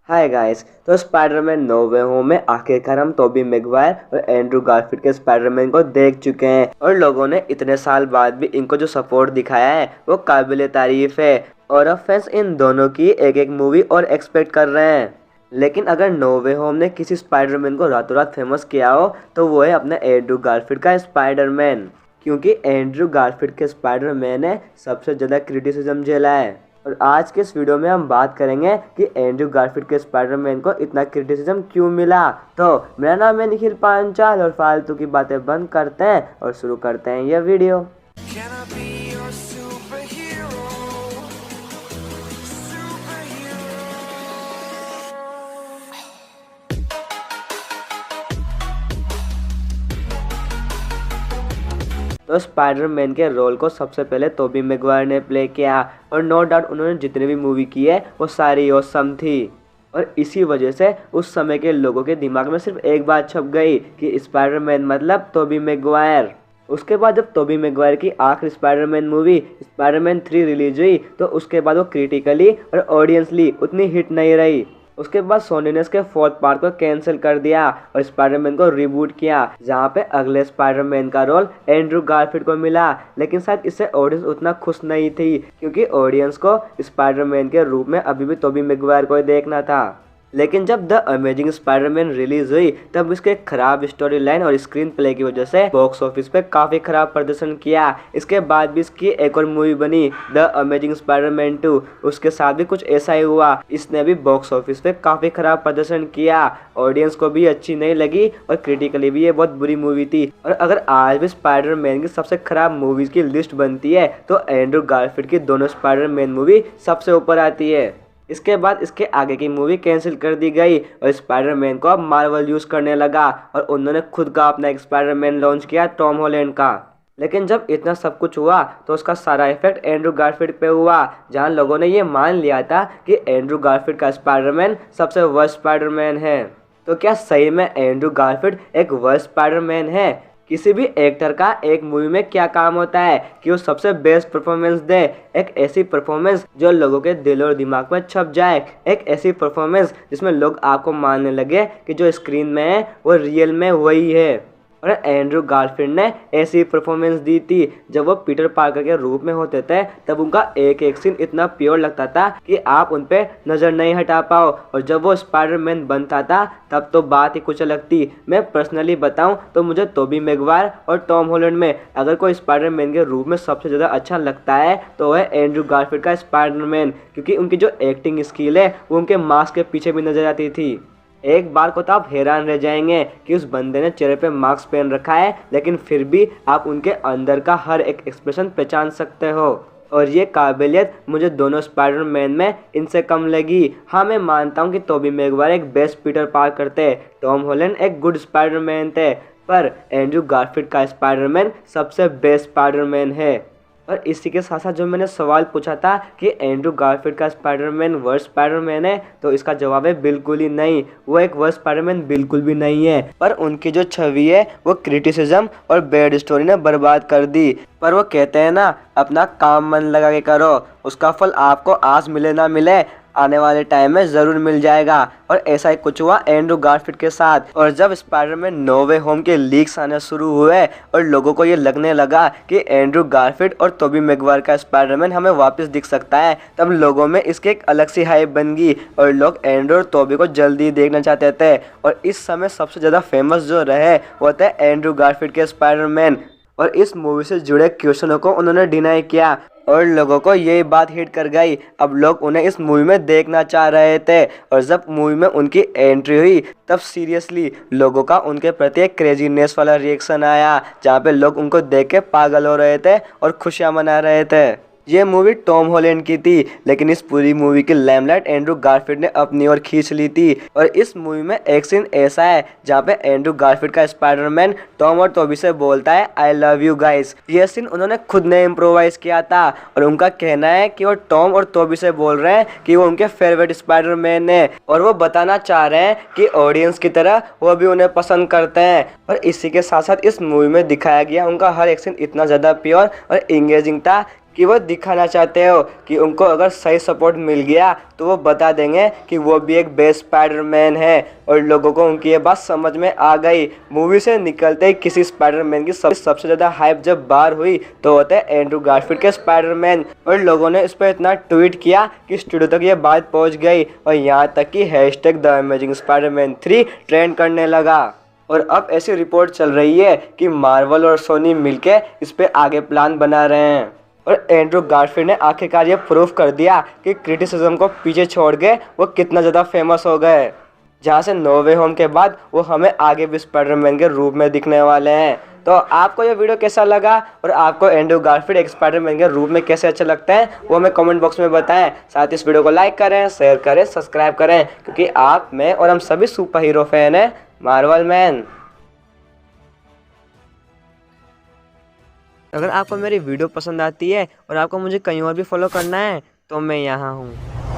Hi guys. तो Spiderman no वे home में आखिरकार हम टोबी मैगवायर और एंड्रू गारफील्ड के स्पाइडरमैन को देख चुके हैं और लोगों ने इतने साल बाद भी इनको जो सपोर्ट दिखाया है वो काबिले तारीफ है और अब फैंस इन दोनों की एक एक मूवी और एक्सपेक्ट कर रहे हैं। लेकिन अगर नो वे होम ने किसी स्पाइडरमैन को रातों रात फेमस किया हो तो वो है अपने एंड्रू गारफील्ड का स्पाइडरमैन, क्योंकि एंड्रू गारफील्ड के स्पाइडरमैन ने सबसे ज़्यादा क्रिटिसिज्म झेला है। और आज के इस वीडियो में हम बात करेंगे कि एंड्रू गारफील्ड के स्पाइडरमैन को इतना क्रिटिसिज्म क्यों मिला। तो मेरा नाम है निखिल पांचाल और फालतू की बातें बंद करते हैं और शुरू करते हैं यह वीडियो। तो स्पाइडरमैन के रोल को सबसे पहले टोबी मैगवायर ने प्ले किया और नो डाउट उन्होंने जितनी भी मूवी की है वो सारी ऑसम थी। और इसी वजह से उस समय के लोगों के दिमाग में सिर्फ एक बात छप गई कि स्पाइडरमैन मतलब टोबी मैगवायर। उसके बाद जब टोबी मैगवायर की आखिरी स्पाइडरमैन मूवी स्पाइडरमैन 3 रिलीज हुई तो उसके बाद वो क्रिटिकली और ऑडियंसली उतनी हिट नहीं रही। उसके बाद सोनी ने इसके 4th पार्ट को कैंसिल कर दिया और स्पाइडरमैन को रिबूट किया, जहां पे अगले स्पाइडरमैन का रोल एंड्रू गारफील्ड को मिला। लेकिन शायद इससे ऑडियंस उतना खुश नहीं थी क्योंकि ऑडियंस को स्पाइडरमैन के रूप में अभी भी टोबी मैगवायर को ही देखना था। लेकिन जब द अमेजिंग स्पाइडरमैन रिलीज हुई तब इसके खराब स्टोरी लाइन और स्क्रीन प्ले की वजह से बॉक्स ऑफिस पे काफी खराब प्रदर्शन किया। इसके बाद भी इसकी एक और मूवी बनी द अमेजिंग स्पाइडरमैन 2, उसके साथ भी कुछ ऐसा ही हुआ। इसने भी बॉक्स ऑफिस पे काफी खराब प्रदर्शन किया, ऑडियंस को भी अच्छी नहीं लगी और क्रिटिकली भी ये बहुत बुरी मूवी थी। और अगर आज भी स्पाइडरमैन की सबसे खराब मूवीज की लिस्ट बनती है तो एंड्रू गारफील्ड की दोनों स्पाइडरमैन मूवी सबसे ऊपर आती है। इसके बाद इसके आगे की मूवी कैंसिल कर दी गई और स्पाइडरमैन को अब मार्वल यूज करने लगा और उन्होंने खुद का अपना एक स्पाइडरमैन लॉन्च किया टॉम हॉलैंड का। लेकिन जब इतना सब कुछ हुआ तो उसका सारा इफेक्ट एंड्रू गारफील्ड पे हुआ, जहां लोगों ने ये मान लिया था कि एंड्रू गारफील्ड का स्पाइडरमैन सबसे वर्स्ट स्पाइडरमैन है। तो क्या सही में एंड्रू गारफील्ड एक वर्स्ट स्पाइडरमैन है? किसी भी एक्टर का एक मूवी में क्या काम होता है कि वो सबसे बेस्ट परफॉर्मेंस दे, एक ऐसी परफॉर्मेंस जो लोगों के दिल और दिमाग में छप जाए, एक ऐसी परफॉर्मेंस जिसमें लोग आपको मानने लगे कि जो स्क्रीन में है वो रियल में वही है। और एंड्रू गारफील्ड ने ऐसी परफॉर्मेंस दी थी। जब वो पीटर पार्कर के रूप में होते थे तब उनका एक एक सीन इतना प्योर लगता था कि आप उन पे नज़र नहीं हटा पाओ, और जब वो स्पाइडरमैन बनता था तब तो बात ही कुछ अलग थी। मैं पर्सनली बताऊं तो मुझे टोबी मैगवायर और टॉम हॉलैंड में अगर कोई स्पाइडरमैन के रूप में सबसे ज़्यादा अच्छा लगता है तो वह एंड्रू गारफील्ड का स्पाइडरमैन, क्योंकि उनकी जो एक्टिंग स्किल है वो उनके मास्क के पीछे भी नजर आती थी। एक बार को तो आप हैरान रह जाएंगे कि उस बंदे ने चेहरे पे मास्क पहन रखा है लेकिन फिर भी आप उनके अंदर का हर एक एक्सप्रेशन पहचान सकते हो। और ये काबिलियत मुझे दोनों स्पाइडरमैन में इनसे कम लगी। हाँ, मैं मानता हूँ कि टोबी मैगवायर एक बेस्ट पीटर पार्कर थे, टॉम हॉलैंड एक गुड स्पाइडरमैन थे, पर एंड्रू गारफील्ड का स्पाइडरमैन सबसे बेस्ट स्पाइडरमैन है। और इसी के साथ साथ जो मैंने सवाल पूछा था कि एंड्रू गारफील्ड का स्पाइडरमैन वर्स्ट स्पाइडरमैन है, तो इसका जवाब है बिल्कुल ही नहीं। वो एक वर्स्ट स्पाइडरमैन बिल्कुल भी नहीं है, पर उनकी जो छवि है वो क्रिटिसिज्म और बैड स्टोरी ने बर्बाद कर दी। पर वो कहते हैं ना, अपना काम मन लगा के करो, उसका फल आपको आज मिले ना मिले आने वाले टाइम में ज़रूर मिल जाएगा। और ऐसा ही कुछ हुआ एंड्रू गारफील्ड के साथ। और जब स्पाइडरमैन नो वे होम के लीक्स आने शुरू हुए और लोगों को ये लगने लगा कि एंड्रू गारफील्ड और टोबी मैगवायर का स्पाइडरमैन हमें वापस दिख सकता है, तब लोगों में इसकी एक अलग सी हाइप बन गई और लोग एंड्रू और टोबी को जल्दी देखना चाहते थे। और इस समय सबसे ज़्यादा फेमस जो रहे वो थे एंड्रू गारफील्ड के स्पाइडरमैन। और इस मूवी से जुड़े क्वेश्चनों को उन्होंने डिनाई किया और लोगों को यही बात हिट कर गई। अब लोग उन्हें इस मूवी में देखना चाह रहे थे और जब मूवी में उनकी एंट्री हुई तब सीरियसली लोगों का उनके प्रति एक क्रेजीनेस वाला रिएक्शन आया, जहाँ पे लोग उनको देख के पागल हो रहे थे और खुशियाँ मना रहे थे। ये मूवी टॉम हॉलैंड की थी, लेकिन इस पूरी मूवी की लैमलाइट एंड्रू गारफील्ड ने अपनी ओर खींच ली थी। और इस मूवी में एक सीन ऐसा है जहाँ पे एंड्रू गारफील्ड का स्पाइडरमैन टॉम और टोबी से बोलता है आई लव यू गाइस। ये सीन उन्होंने खुद ने इम्प्रोवाइज किया था और उनका कहना है कि वो टॉम और टोबी से बोल रहे हैं कि वो उनके फेवरेट स्पाइडरमैन है और वो बताना चाह रहे हैं कि ऑडियंस की तरह वो भी उन्हें पसंद करते हैं। और इसी के साथ साथ इस मूवी में दिखाया गया उनका हर एक सीन इतना ज़्यादा प्योर और इंगेजिंग था कि वो दिखाना चाहते हो कि उनको अगर सही सपोर्ट मिल गया तो वो बता देंगे कि वो भी एक बेस्ट स्पाइडरमैन है। और लोगों को उनकी ये बात समझ में आ गई। मूवी से निकलते ही किसी स्पाइडरमैन की सबसे ज़्यादा हाइप जब बाहर हुई तो होते हैं एंड्रू गारफील्ड के स्पाइडरमैन। और लोगों ने इस पर इतना ट्वीट किया कि स्टूडियो तक ये बात पहुंच गई और यहाँ तक कि hashtag the amazing Spiderman 3 trend करने लगा। और अब ऐसी रिपोर्ट चल रही है कि मार्वल और सोनी मिलके इस पे आगे प्लान बना रहे हैं। और एंड्रू गारफील्ड ने आखिरकार ये प्रूफ कर दिया कि क्रिटिसिज्म को पीछे छोड़ के वो कितना ज़्यादा फेमस हो गए। जहाँ से नो वे होम के बाद वो हमें आगे भी स्पाइडरमैन के रूप में दिखने वाले हैं। तो आपको ये वीडियो कैसा लगा और आपको एंड्रू गारफील्ड एक स्पाइडरमैन के रूप में कैसे अच्छा लगता है वो हमें कमेंट बॉक्स में बताएं। साथ ही इस वीडियो को लाइक करें, शेयर करें, सब्सक्राइब करें, क्योंकि आप, मैं और हम सभी सुपर हीरो फैन हैं मार्वल मैन। अगर आपको मेरी वीडियो पसंद आती है और आपको मुझे कहीं और भी फॉलो करना है तो मैं यहाँ हूँ।